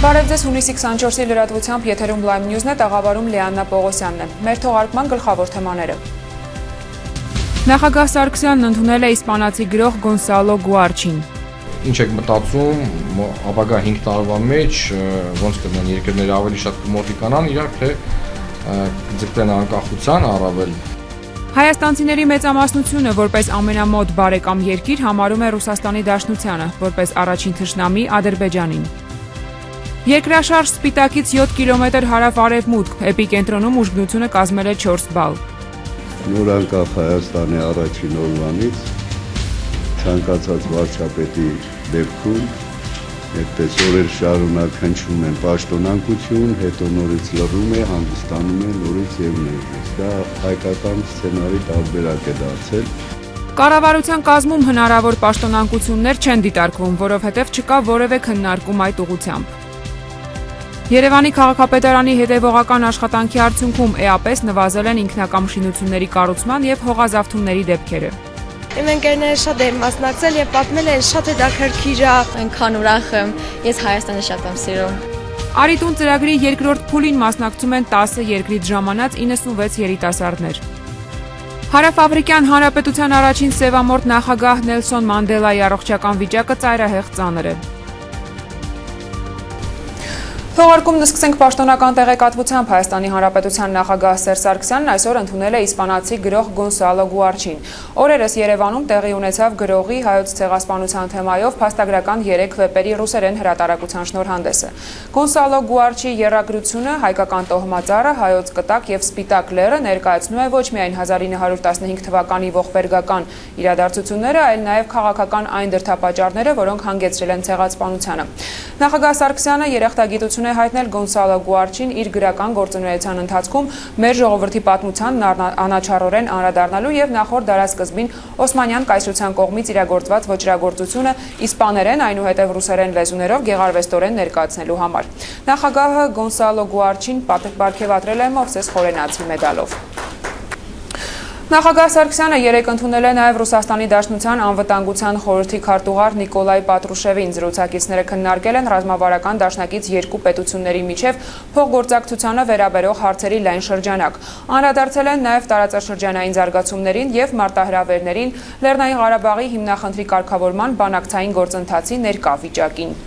Բարև ձեզ, հունիսի 24-ի լրատվությամբ եթերում Lime News-ն է, տաղավարում Լիաննա Պողոսյանն է։ Մեր թողարկման գլխավոր թեմաները։ Նախագահ Սարգսյանն ընդունել է իսպանացի գրող Գոնսալո Գուարչին։ Ինչ եք մտածում, ապագա 5 տարվա մեջ ոնց կդնեն երկրները ավելի շատ կմոտիկանան իրար, թե ձգտեն անկախության առավել։ Հայաստանցիների մեծամասնությունը որպես ամենամոտ բարեկամ երկիր համարում է Ռուսաստանի Դաշնությանը, որպես առաջին թշնամի Ադրբեջանին։ Երկրաշարժ Սպիտակից 7 կիլոմետր հարավ-արևմուտք, էպիկենտրոնում ուժգնությունը կազմել է 4 բալ։ Նորանկախ Հայաստանի առաջին օրվանից ցանկացած վարչապետի դեպքում այդպես օրեր շարունակ հնչում են պաշտոնակություն, հետո նորից լռում է, հանգստանում է, նորից եւ նորից։ Դա հայկական սցենարի տարբերակ է դարձել։ Կառավարության կազմում հնարավոր պաշտոնակություններ չեն դիտարկվում, որովհետև չկա որևէ քննարկում այդ ուղղությամբ։ Երևանի քաղաքապետարանի հետևողական աշխատանքի արդյունքում էապես նվազել են ինքնակամ շինությունների կառուցման եւ հողազավթումների դեպքերը։ Իմ ընկերները շատ են մասնակցել եւ պատմել են շատ հետաքրքիր է, այնքան ուրախ եմ, ես Հայաստանը շատ եմ սիրում։ Արիտուն ծրագրի երկրորդ փուլին մասնակցում են 10 երկրից ժամանած 96 երիտասարդներ։ Հարավաֆրիկյան Հանրապետության առաջին սևամորթ նախագահ Նելսոն Մանդելայի առողջական վիճակը ծայրահեղ ծանր է։ Թողարկումն սկսենք պաշտոնական տեղեկատվությամբ Հայաստանի Հանրապետության նախագահ Սերժ Սարգսյանն այսօր ընդունել է իսպանացի գրող Գոնսալո Գուարչին։ Օրերս Երևանում տեղի ունեցավ գրողի հայոց ցեղասպանության թեմայով փաստագրական 3 վեպերի ռուսերեն հրատարակության շնորհանդեսը։ Գոնսալո Գուարչի եռագրությունը հայկական տոհմածառը, հայոց կտակ եւ սպիտակ լեռը ներկայացնում է ոչ միայն 1915 թվականի ողբերգական իրադարձությունները, այլ նաեւ քաղաքական այն դրդապատճառները, որոնք հանգեցրել են ցեղասպանությանը։ Նախագահ Սարգսյանը երախտագիտություն է հայտնել Գոնսալո Գուարչին իր գրական գործունեության ընթացքում մեր ժողովրդի պատմությանն անաչառորեն անդրադառնալու եւ նախորդ դարասկզբին Օսմանյան կայսրության կողմից իրագործված ոճրագործությունը իսպաներեն, այնուհետև ռուսերեն լեզուներով գեղարվեստորեն ներկայացնելու համար։ Նախագահը Գոնսալո Գուարչին պարգևատրել է Մովսես Խորենացի մեդալով։ Նախագահ Սարգսյանը երեկ ընդունել է նաև Ռուսաստանի Դաշնության անվտանգության խորհրդի քարտուղար Նիկոլայ Պատրուշևին։ Զրուցակիցները քննարկել են ռազմավարական դաշնակից երկու պետությունների միջև փոխգործակցությանը վերաբերող հարցերի լայն շրջանակ։ Անդրադարձել են նաև տարածաշրջանային զարգացումներին եւ մարտահրավերներին, Լեռնային Ղարաբաղի հիմնախնդրի կարգավորման բանակցային գործընթացի ներկա վիճակին։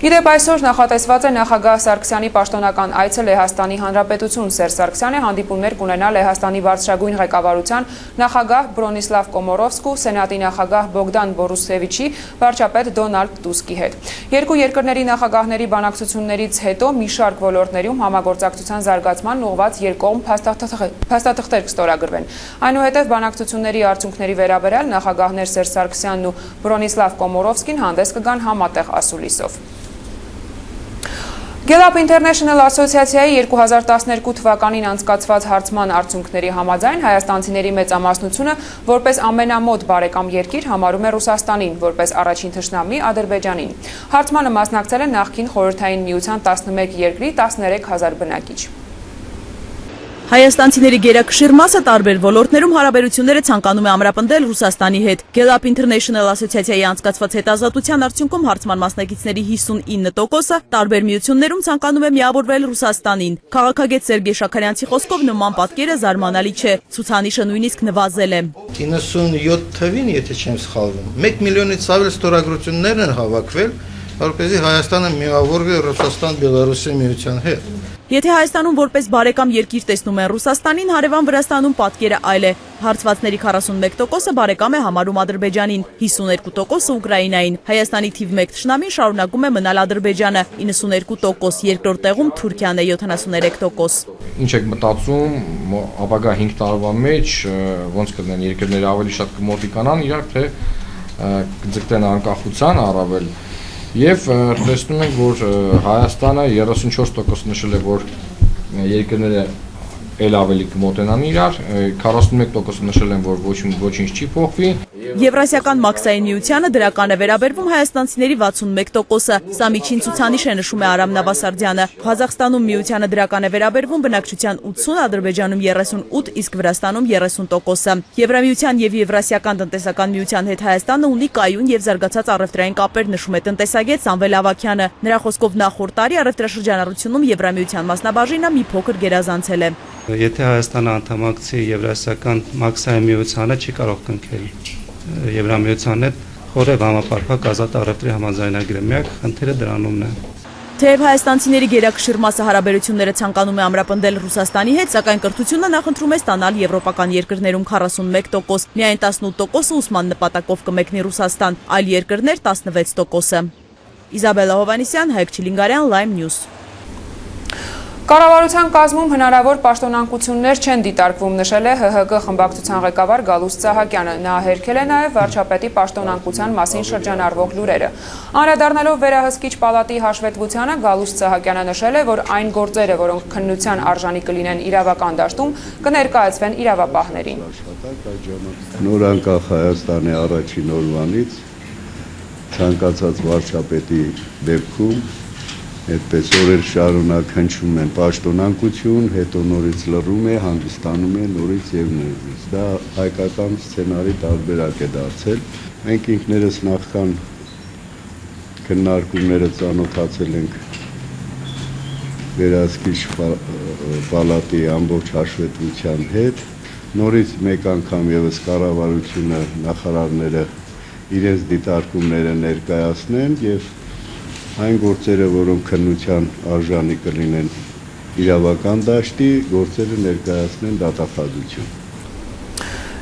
Իդեպ այսօր նախատեսված է նախագահ Սարգսյանի պաշտոնական այցը Լեհաստանի Հանրապետություն։ Սերժ Սարգսյանը հանդիպումներ կունենա Լեհաստանի բարձրագույն ղեկավարության նախագահ Բրոնիսլավ Կոմորովսկու, Սենատի նախագահ Բոգդան Բորուսևիչի, վարչապետ Դոնալդ Տուսկի հետ։ Երկու երկրների նախագահների բանակցություններից հետո մի շարք ոլորտներում համագործակցության զարգացման ուղղված երկկողմ փաստաթղթեր կստորագրվեն։ Այնուհետև բանակցությունների արդյունքների վերաբերյալ նախագահներ Սերժ Սարգսյանն ու Բրոնիսլավ Կոմորովսկին հանդես կգան համատեղ ասուլիսով։ Gallup International ասոցիացիայի 2012 թվականին անցկացված հարցման արդյունքների համաձայն հայաստանցիների մեծամասնությունը որպես ամենամոտ բարեկամ երկիր համարում է Ռուսաստանին, որպես առաջին թշնամի Ադրբեջանին։ Հարցմանը մասնակցել են նախկին Խորհրդային Միության 11 երկրի 13000 բնակիչ։ Հայաստանցիների գերակշիռ մասը տարբեր ոլորտներում հարաբերությունները ցանկանում է ամրապնդել Ռուսաստանի հետ։ Gallup International ասոցիացիայի անցկացված հետազոտության արդյունքում հարցման մասնակիցների 59%-ը տարբեր միություններում ցանկանում է միավորվել Ռուսաստանին։ Քաղաքագետ Սերգեյ Շաքարյանցի խոսքով նման պատկերը զարմանալի չէ, ցուցանիշը նույնիսկ նվազել է։ 97 թվին, եթե չեմ սխալվում, 1 միլիոնից ավել ստորագրություններ են հավաքվել, որպեսզի Հայաստանը միավորվի Ռուսաստան-Բելարուսի միության հետ։ Եթե Հայաստանում որպես բարեկամ երկիր տեսնում են Ռուսաստանին, հարևան Վրաստանում պատկերը այլ է։ Հարցվածների 41%-ը բարեկամ է համարում Ադրբեջանին, 52%-ը Ուկրաինային։ Հայաստանի թիվ 1 թշնամին շարունակում է մնալ Ադրբեջանը, 92%, երկրորդ տեղում Թուրքիան է 73%։ Ինչ եք մտածում, ապագա 5 տարվա մեջ ոնց կդնեն երկրները ավելի շատ կմոտիկանան իրար, թե կձգտեն անկախության առավել։ Եվ տեսնում ենք, որ Հայաստանը 34% նշել է, որ երկրները էլ ավելի կմոտենան իրար, 41% նշել են, որ ոչինչ չի փոխվի։ Եվրասիական մաքսային միությանը դրական է վերաբերվում հայաստանցիների 61%-ը, սա միջին ցուցանիշ է, նշում է Արամ Նավասարդյանը։ Ղազախստանում միությանը դրական է վերաբերվում բնակչության 80, Ադրբեջանում 38, իսկ Վրաստանում 30%-ը։ Եվրամիության եւ Եվրասիական տնտեսական միության հետ Հայաստանը ունի կայուն եւ զարգացած առևտրային կապեր, նշում է տնտեսագետ Սամվել Ավագյանը։ Նրա խոսքով նախորդ տարի առևտրաշրջանառությունում Եվրամիության մասնաբաժինը մի փոքր գերազանցել է։ Եթե Հայաստանը անդամակցի Եվրասիական մաքսային միությանը, չի կարող կնքել Եվրամիության հետ խորև համապարփակ ազատ առևտրի համաձայնագրը, միակ խնդիրը դրանումն է։ Թեև հայաստանցիների գերակշիռ մասը հարաբերությունները ցանկանում է ամրապնդել Ռուսաստանի հետ, սակայն կրթությունը նախընտրում է ստանալ եվրոպական երկրներում 41%, միայն 18%-ը ուսման նպատակով կմեկնի Ռուսաստան, այլ երկրներ 16%-ը։ Իզաբելլա Հովանիսյան, Հայկ Չիլինգարյան, Lime News։ Կառավարության կազմում հնարավոր պաշտոնանկություններ չեն դիտարկվում, նշել է ՀՀԿ խմբակցության ղեկավար Գալուստ Սահակյանը։ Նա հերքել է նաև վարչապետի պաշտոնանկության մասին շրջանառվող լուրերը։ Անդրադառնալով վերահսկիչ պալատի հաշվետվությանը, Գալուստ Սահակյանը նշել է, որ այն գործերը, որոնք քննության արժանի կլինեն իրավական դաշտում, կներկայացվեն իրավապահներին։ Նոր անկախ Հայաստանի առաջին օրվանից ցանկացած վարչապետի դեպքում այդպես օրեր շարունակ հնչում են պաշտոնանկություն, հետո նորից լռում է, հանդիսանում է նորից եւ նորից։ Դա հայկական սցենարի տարբերակ է դարձել։ Մենք ինքներս նախքան քննարկումները ծանոթացել ենք վերահսկիչ պալատի ամբողջ հաշվետվության հետ, նորից մեկ անգամ եւս կառավարությունը, նախարարները իրենց դիտարկումները ներկայացնեն եւ այն գործերը, որոնք քննության արժանի կլինեն իրավական դաշտի, գործերը ներկայացնեն դատախազություն։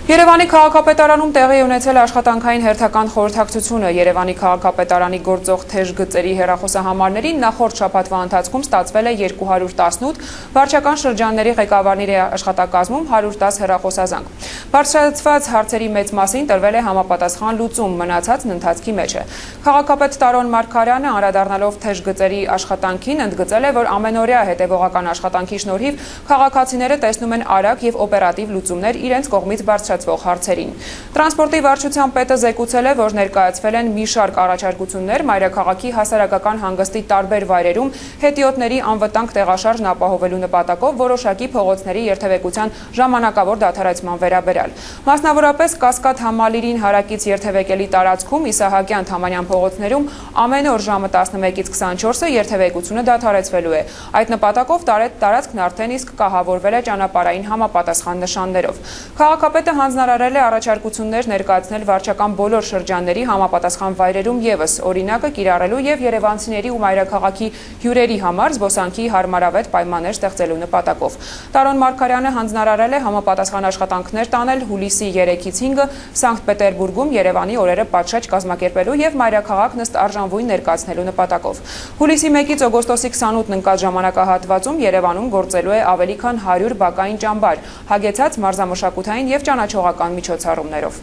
Երևանի քաղաքապետարանում տեղի ունեցել աշխատանքային հերթական խորհրդակցությունը Երևանի քաղաքապետարանի գործող թեժ գծերի հեռախոսահամարներին նախորդ շաբաթվա ընթացքում ստացվել է 218, վարչական շրջանների ղեկավարների աշխատակազմում 110 հեռախոսազանգ։ Բարձրացված հարցերի մեծ մասին տրվել է համապատասխան լուծում, մնացածն ընթացքի մեջ է։ Քաղաքապետ Տարոն Մարգարյանը անդրադառնալով թեժ գծերի աշխատանքին ընդգծել է, որ ամենօրյա հետևողական աշխատանքի շնորհիվ քաղաքացիները տեսնում են արագ եւ օպերատիվ լուծումներ իրենց կողմից բարձրացվող հարցերին։ Տրանսպորտի վարչության պետը զեկուցել է, որ ներկայացվել են մի շարք առաջարկություններ մայրաքաղաքի հասարակական հանգստի տարբեր վայրերում հետիոտների անվտանգ տեղաշարժն ապահովելու նպատակով որոշակի փողոցների երթևեկության ժամանակավոր դադարեցման վերաբերյալ։ Մասնավորապես Կասկադ համալիրին հարակից երթևեկելի տարածքում Իսահակյան Թամանյան փողոցներում ամեն օր ժամը 11-ից 24-ը երթևեկությունը դադարեցվելու է։ Այդ նպատակով տարածքն արդեն իսկ կահավորվել է ճանապարհային համապատասխան նշաններով։ Քաղաքապետը հանձնարարել է առաջարկություններ ներկայացնել վարչական բոլոր շրջանների համապատասխան վայրերում եւս, օրինակը կիրառելու եւ երևանցիների ու մայրաքաղաքի հյուրերի համար զբոսանքի հարմարավետ պայմաններ ստեղծելու նպատակով։ Տարոն Մարգարյանը հանձնարարել է համապատասխան աշխատանքներ տանել հուլիսի 3-ից 5-ը Սանկտ Պետերբուրգում Երևանի օրերը պատշաճ կազմակերպելու եւ մայրաքաղաքն ըստ արժանվույն ներկայացնելու նպատակով։ Հուլիսի 1-ից օգոստոսի 28-ն ընկած ժամանակահատվածում Երևանում գործելու է ավելի քան 100 բակային ճամբար, հագեցած մարզամշակութային եւ ճանաչողական միջոցառումներով։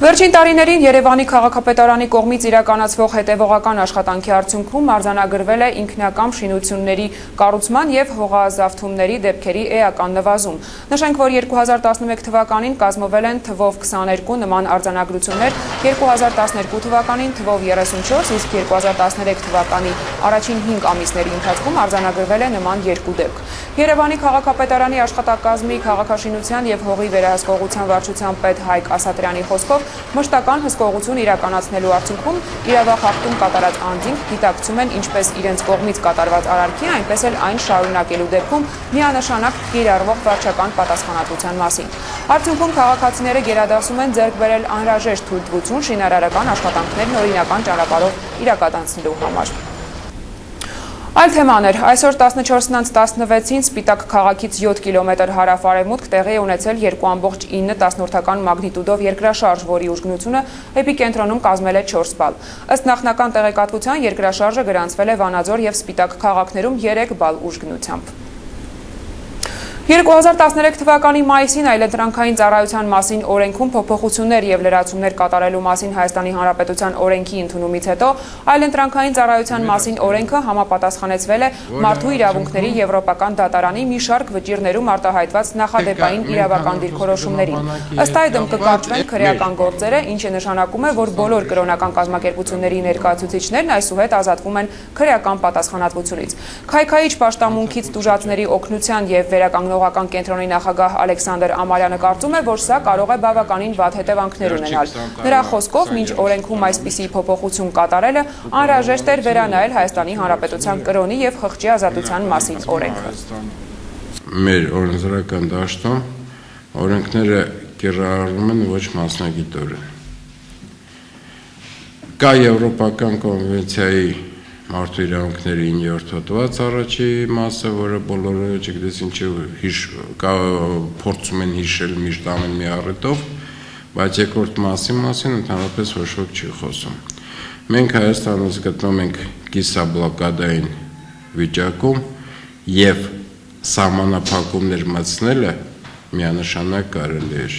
Վերջին տարիներին Երևանի քաղաքապետարանի կողմից իրականացվող հետևողական աշխատանքի արդյունքում արձանագրվել է ինքնակամ շինությունների կառուցման եւ հողազավթումների դեպքերի էական նվազում։ Նշենք, որ 2011 թվականին կազմվել են թվով 22 նման արձանագրություններ, 2012 թվականին թվով 34, իսկ 2013 թվականի առաջին 5 ամիսների ընթացքում արձանագրվել է նման 2 դեպք։ Երևանի քաղաքապետարանի աշխատակազմի քաղաքաշինության եւ հողի վերահսկողության վարչության պետ Հայկ Ասատրյանի խոսքով մշտական հսկողություն իրականացնելու արդյունքում իրավախախտում կատարած անձինք գիտակցում են ինչպես իրենց կողմից կատարված արարքի, այնպես էլ այն շարունակելու դեպքում միանշանակ կիրառվող վարչական պատասխանատվության մասին։ Արդյունքում քաղաքացիները գերադասում են ձեռք բերել անհրաժեշտ թույլտվություն շինարարական աշխատանքներն օրինական ճանապարհով իրականացնելու համար։ Այլ թեմաներ, այսօր 14:16-ին Սպիտակ քաղաքից 7 կիլոմետր հարավ-արևմուտք տեղի ունեցել 2.9 մագնիտուդով երկրաշարժ, որի ուժգնությունը էպիկենտրոնում կազմել է 4 բալ։ Ըստ նախնական տեղեկատվության երկրաշարժը գրանցվել է Վանաձոր եւ Սպիտակ քաղաքներում 3 բալ ուժգնությամբ։ 2013 թվականի մայիսին այլընտրանքային ծառայության մասին օրենքում փոփոխություններ եւ լրացումներ կատարելու մասին Հայաստանի Հանրապետության օրենքի ընդունումից հետո այլընտրանքային ծառայության մասին օրենքը համապատասխանեցվել է Մարդու իրավունքների Եվրոպական դատարանի մի շարք վճիռներում արտահայտված նախադեպային իրավական դիրքորոշումներին։ Ըստ այդմ կկարգվեն քրեական գործերը, ինչը նշանակում է, որ բոլոր կրոնական կազմակերպությունների ներկայացուցիչներն այսուհետ ազատվում են քրեական պատասխանատվությունից։ Քայքայիչ պաշտամունքից տուժածների օգնության եւ վերականգնողական կենտրոնի նախագահ Ալեքսանդր Ամարյանը կարծում է, որ սա կարող է բավականին վատ հետևանքներ ունենալ։ Նրա խոսքով, մինչ օրենքում այսպիսի փոփոխություն կատարելը անհրաժեշտ էր վերանայել Հայաստանի Հանրապետության կրոնի եւ խղճի ազատության մասին օրենքը։ Մեր օրենսդրական դաշտում օրենքները կիրառվում են ոչ մասնագիտորեն։ Կա Եվրոպական կոնվենցիայի Մարդու իրավունքների 9-րդ հոդված առաջի մասը, որը բոլորը չգիտես ինչու փորձում են հիշել միշտ ամեն մի առիթով, բայց երկրորդ մասին ընդհանրապես ոչ ոք չի խոսում։ Մենք Հայաստանում գտնվում ենք կիսաբլոկադային վիճակում եւ սահմանափակումներ մտցնելը միանշանակ կարելի է։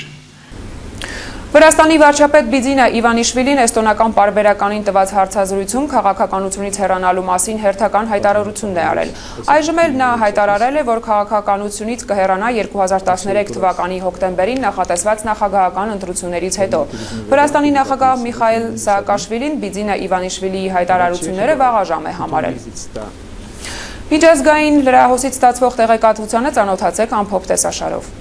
Վրաստանի վարչապետ Բիձինա Իվանիշվիլին էստոնական պարբերականին տված հարցազրույցում քաղաքականությունից հեռանալու մասին հերթական հայտարարությունն է արել։ Այժմ էլ նա հայտարարել է, որ քաղաքականությունից կհեռանա 2013 թվականի հոկտեմբերին նախատեսված նախագահական ընտրություններից հետո։ Վրաստանի նախագահ Միխայիլ Սաակաշվիլին Բիձինա Իվանիշվիլիի հայտարարությունները վաղաժամ է համարել։ Միջազգային լրահոսից ստացվող տեղեկատվությանը ծանոթացեք ամփոփ տեսաշարով։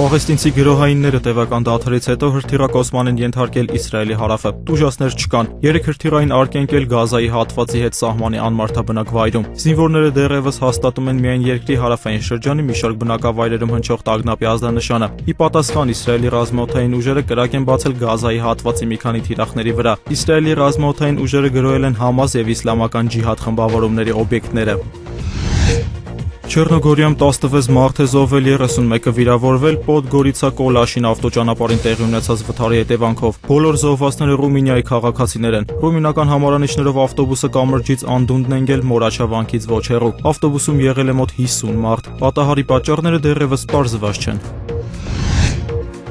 Պաղեստինցի գրոհայինները տևական դադարից հետո հրթիռակոծման են ենթարկել Իսրայելի հարավը։ Տուժածներ չկան։ 3 հրթիռային արգենկել Գազայի հատվածի հետ սահմանի անմարդաբնակ վայրում։ Զինվորները դեռևս հաստատում են միայն երկրի հարավային շրջանի մի շարք բնակավայրերում հնչող տագնապի ազդանշանը։ Ի պատասխան Իսրայելի ռազմաօդային ուժերը կրակ են բացել Գազայի հատվածի մի քանի թիրախների վրա։ Իսրայելի ռազմաօդային ուժերը գրոհել են Համաս եւ Իսլամական ջիհադ խմբավորումների օբյեկտները։ Չեռնոգորիայում 16 մարդ է զոհվել, 31-ը վիրավորվել Պոդգորիցա Կոլաշին ավտոճանապարհին տեղի ունեցած վթարի հետևանքով։ Բոլոր զոհվածները Ռումինիայի քաղաքացիներ են։ Ռումինական համարանիշներով ավտոբուսը կամրջից անդունդն ընկել Մորաչա վանքից ոչ հեռու։ Ավտոբուսում եղել է մոտ 50 մարդ։ Պատահարի պատճառները դեռևս պարզված չեն։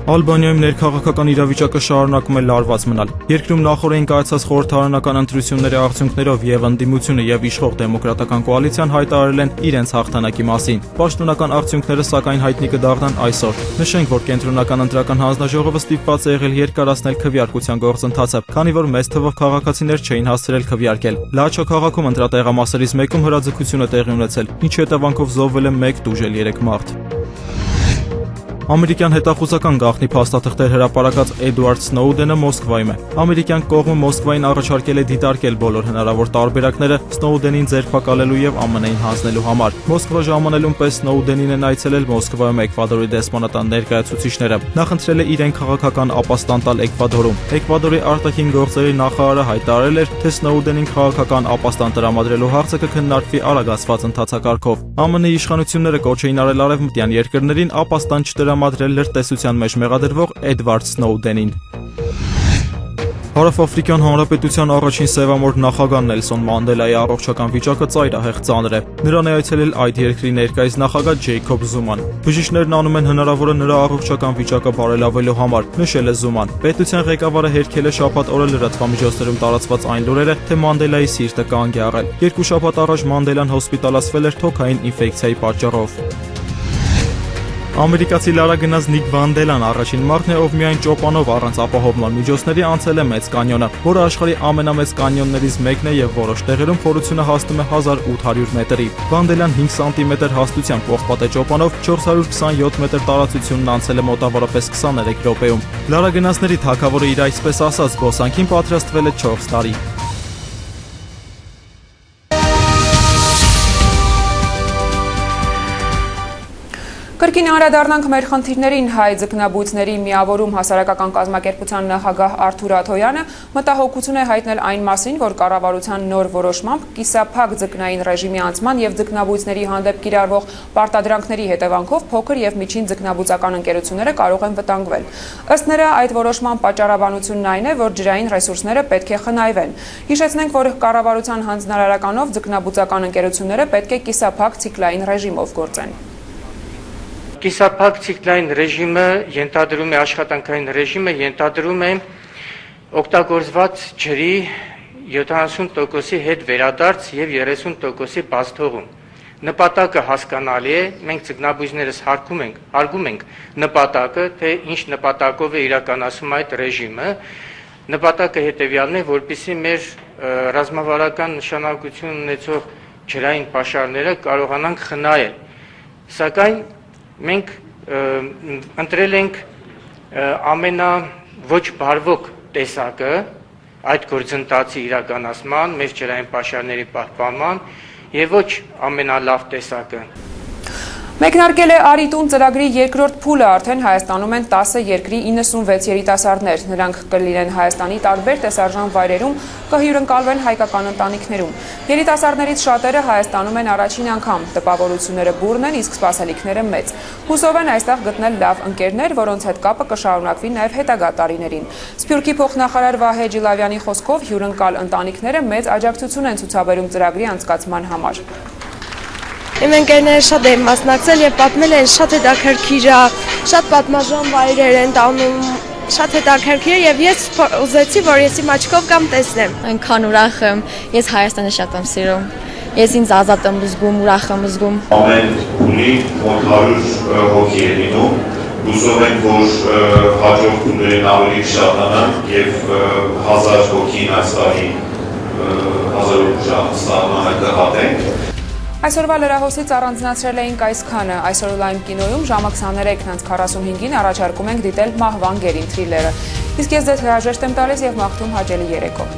Ալբանիայում ներքաղաքական իրավիճակը շարունակում է լարված մնալ։ Երկրում նախորդին կայացած խորհրդարանական ընտրությունների արդյունքներով եւ ընդդիմությունը եւ իշխող դեմոկրատական կոալիցիան հայտարարել են իրենց հաղթանակի մասին։ Պաշտոնական արդյունքները սակայն հայտնի կդառնան այսօր։ Նշենք, որ կենտրոնական ընտրական հանձնաժողովը ստիպված է եղել երկարացնել քվեարկության գործընթացը, քանի որ մեծ թվով քաղաքացիներ չէին հասցրել քվեարկել։ Լաչո քաղաքում ընտրատեղամասերից մեկում հրաձգություն է տեղի ունեցել, ինչի հետևանքով զոհվել է 1 տուժել 3 մարդ։ Ամերիկյան հետախուզական գաղտնի փաստաթղթեր հրապարակած Էդվարդ Սնոուդենը Մոսկվայում է։ Ամերիկյան կողմը Մոսկվային առաջարկել է դիտարկել բոլոր հնարավոր տարբերակները Սնոուդենին ձերբակալելու եւ ԱՄՆ-ին հանձնելու համար։ Մոսկվա ժամանելուն պես Սնոուդենին են այցելել Մոսկվայում Էկվադորի դեսպանատան ներկայացուցիչները։ Նա խնդրել է իրեն քաղաքական ապաստան տալ Էկվադորում։ Էկվադորի արտաքին գործերի նախարարը հայտարարել էր, թե Սնոուդենին քաղաքական ապաստան տրամադրելու հարցը կքննարկվի արագացված ընթացակարգով։ ԱՄՆ-ի իշխանությունները կոչ էին արել արևմտյան երկրներին ապաստան չտրամադրել լրտեսության մեջ մեղադրվող Էդվարդ Սնոուդենին։ Հարավաֆրիկյան Հանրապետության առաջին սևամորթ նախագահ Նելսոն Մանդելայի առողջական վիճակը ծայրահեղ ծանր է։ Նրան է այցելել այդ երկրի ներկայիս նախագահ Ջեյքոբ Զուման։ Բժիշկներն անում են հնարավորը նրա առողջական վիճակը բարելավելու համար, նշել է Զուման։ Պետության ղեկավարը հերքել է շաբաթ օրը լրատվամիջոցներում տարածված այն լուրերը, թե Մանդելայի սիրտը կանգ է առել։ 2 շաբաթ առաջ Մանդելան հոսպիտալացվել էր թոքային ինֆեկցիայի պատճառով։ Ամերիկացի լարագնաց Նիկ Վանդելան առաջին մարդն է, ով միայն ճոպանով առանց ապահովման միջոցների անցել է Մեծ կանյոնը, որը աշխարհի ամենամեծ կանյոններից մեկն է եւ որոշ տեղերում խորությունը հասնում է 1800 մետրի։ Վանդելան 5 սանտիմետր հաստությամբ պողպատե ճոպանով 427 մետր տարածությունն անցել է մոտավորապես 23 րոպեում։ Լարագնացների թագավորը իր այսպես ասած զբոսանքին պատրաստվել է 4 տարի։ Կրկին անդրադառնանք մեր խնդիրներին հայ ձկնաբույծների միավորում հասարակական կազմակերպության նախագահ Արթուր Աթոյանը մտահոգություն է հայտնել այն մասին, որ կառավարության նոր որոշմամբ կիսափակ ձկնային ռեժիմի անցման եւ ձկնաբույծների հանդեպ կիրառվող պարտադրանքների հետևանքով փոքր եւ միջին ձկնաբուծական ընկերությունները կարող են վտանգվել։ Ըստ նրա, այդ որոշման պատճառաբանությունն այն է, որ ջրային ռեսուրսները պետք է խնայվեն։ Հիշեցնենք, որ կառավարության հանձնարարականով ձկնաբուծական ընկերությունները պետք է կիսափակ ցիկլային ռեժիմով գործեն։ Կիսափակ ցիկլային ռեժիմը ենթադրում է աշխատանքային ռեժիմը ենթադրում է օգտագործված ջրի 70%-ի հետ վերադարձ եւ 30%-ի բացթողում։ Նպատակը հասկանալի է, մենք ձկնաբույծներս հարգում ենք նպատակը, թե ինչ նպատակով է իրականացում այդ ռեժիմը։ Նպատակը հետեւյալն է, որպեսզի մեր ռազմավարական նշանակություն ունեցող ջրային պաշարները կարողանանք խնայել։ Սակայն մենք ընտրել ենք ամենավոչ բարվոք տեսակը այդ գործընթացի իրականացման, մեր ջրային պաշարների պահպանման եւ ոչ ամենալավ տեսակը։ Մեկնարկել է Արիտուն ծրագրի երկրորդ փուլը, արդեն Հայաստանում են 10 երկրի 96 երիտասարդներ։ Նրանք կլինեն Հայաստանի տարբեր տեսարժան վայրերում, կհյուրընկալվեն հայկական ընտանիքներում։ Երիտասարդներից շատերը Հայաստանում են առաջին անգամ, տպավորությունները բուռն են, իսկ սպասելիքները մեծ։ Հուսով են այստեղ գտնել լավ ընկերներ, որոնց հետ կապը կշարունակվի նաև հետագա տարիներին։ Սփյուռքի փոխնախարար Վահե Ջիլավյանի խոսքով հյուրընկալ ընտանիքները մեծ աջակցություն են ցուցաբերում ծրագրի անցկացման համար։ Իմ ընկերները շատ են մասնակցել եւ պատմել են շատ հետաքրքիր է, շատ պատմաժան վայրեր են տանում, շատ հետաքրքիր է եւ ես ուզեցի, որ ես իմ աչքով կամ տեսնեմ։ Այնքան ուրախ եմ, ես Հայաստանը շատ եմ սիրում։ Ես ինձ ազատ եմ զգում, ուրախ եմ զգում։ Ամեն ունի մոտ 100 հոգի է լինում։ Հուսով ենք, որ հաջորդ տուներին ավելի կշատանան եւ 1000 հոգին այս տարի 1000 հոգի կհատենք։ Այսօրվա լրահոսից առանձնացրել էինք այսքանը։ Այսօր Lime կինոյում ժամը 23:45-ին առաջարկում ենք դիտել Մահվան գերին թրիլերը։ Իսկ ես ձեզ հրաժեշտ եմ տալիս եւ մաղթում հաճելի երեկո։